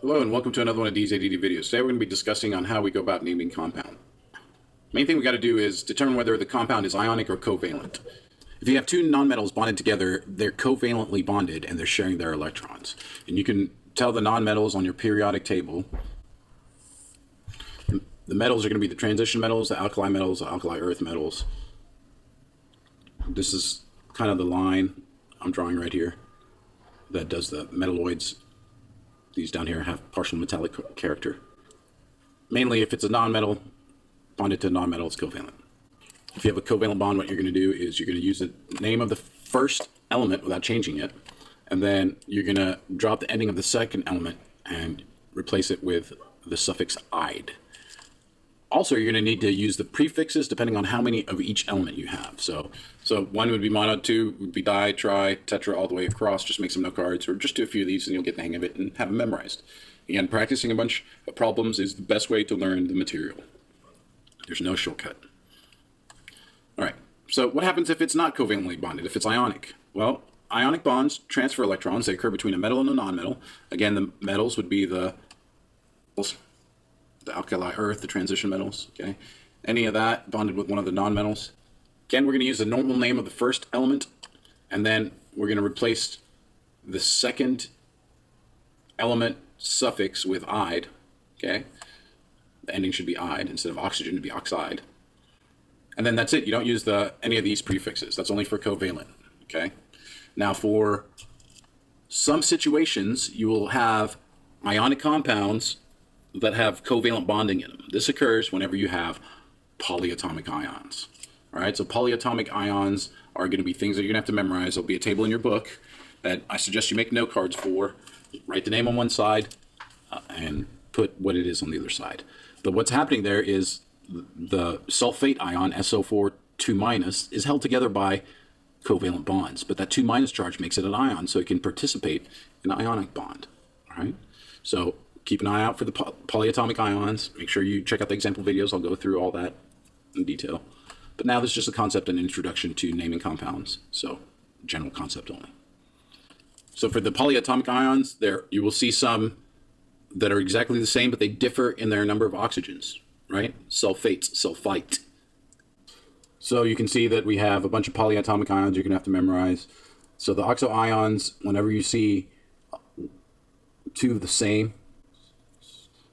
Hello and welcome to another one of these ADD videos. Today we're going to be discussing on how we go about naming compound. Main thing we got to do is determine whether the compound is ionic or covalent. If you have two nonmetals bonded together, they're covalently bonded and they're sharing their electrons. And you can tell the nonmetals on your periodic table. The metals are going to be the transition metals, the alkali metals, the alkali earth metals. This is kind of the line I'm drawing right here that does the metalloids. These down here have partial metallic character. Mainly, if it's a nonmetal bonded to a nonmetal, it's covalent. If you have a covalent bond, what you're going to do is you're going to use the name of the first element without changing it, and then you're going to drop the ending of the second element and replace it with the suffix "ide." Also, you're going to need to use the prefixes depending on how many of each element you have. So one would be mono, two would be di, tri, tetra, all the way across. Just make some note cards or just do a few of these and you'll get the hang of it and have them memorized. Again, practicing a bunch of problems is the best way to learn the material. There's no shortcut. All right, so what happens if it's not covalently bonded, if it's ionic? Well, ionic bonds transfer electrons. They occur between a metal and a nonmetal. Again, the metals would be the alkali earth, the transition metals, okay? Any of that bonded with one of the nonmetals. Again, we're going to use the normal name of the first element, and then we're going to replace the second element suffix with "ide," okay? The ending should be "ide" instead of oxygen to be oxide. And then that's it. You don't use any of these prefixes. That's only for covalent, okay? Now, for some situations, you will have ionic compounds that have covalent bonding in them. This occurs whenever you have polyatomic ions. All right, so polyatomic ions are going to be things that you're going to have to memorize. There'll be a table in your book that I suggest you make note cards for. Write the name on one side and put what it is on the other side. But what's happening there is the sulfate ion, SO4 2- is held together by covalent bonds. But that 2- charge makes it an ion, so it can participate in an ionic bond. All right, so keep an eye out for the polyatomic ions. Make sure you check out the example videos. I'll go through all that in detail. But now this is just a concept and introduction to naming compounds. So general concept only. So for the polyatomic ions, there you will see some that are exactly the same, but they differ in their number of oxygens, right? Sulfates, sulfite. So you can see that we have a bunch of polyatomic ions you're going to have to memorize. So the oxo ions, whenever you see two of the same,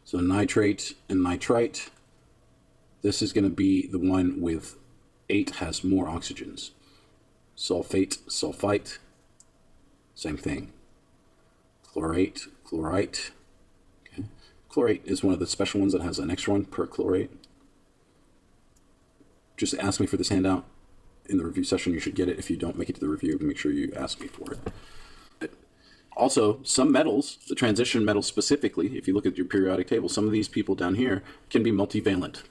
so nitrate and nitrite, this is going to be the one with 8 has more oxygens. Sulfate, sulfite, same thing. Chlorate, chlorite. Okay. Chlorate is one of the special ones that has an extra one per chlorate. Just ask me for this handout in the review session. You should get it. If you don't make it to the review, make sure you ask me for it. Also, some metals, the transition metals specifically, if you look at your periodic table, some of these people down here can be multivalent.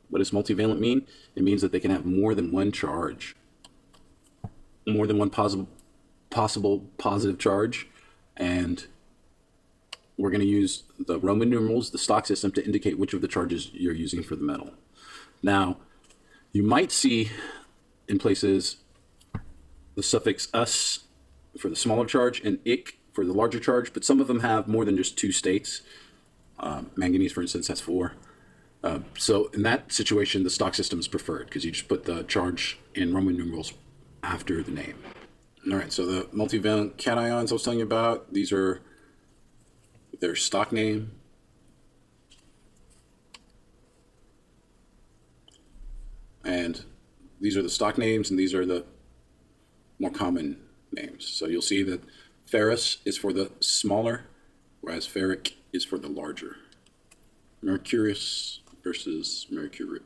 What does multivalent mean? It means that they can have more than one charge, more than one possible positive charge, and we're going to use the Roman numerals, the stock system, to indicate which of the charges you're using for the metal. Now, you might see in places the suffix "us" for the smaller charge and "ik" for the larger charge, but some of them have more than just 2 states. Manganese, for instance, has 4. So in that situation, the stock system is preferred because you just put the charge in Roman numerals after the name. All right, so the multivalent cations I was telling you about, these are their stock name. And these are the stock names, and these are the more common names. So you'll see that ferrous is for the smaller, whereas ferric is for the larger. Mercurius versus mercuric.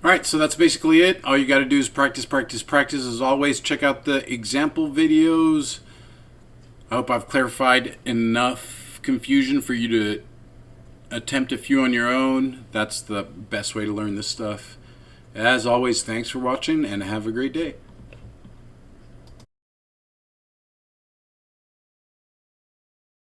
All right, so that's basically it. All you got to do is practice, practice, practice. As always, check out the example videos. I hope I've clarified enough confusion for you to attempt a few on your own. That's the best way to learn this stuff. As always, thanks for watching and have a great day.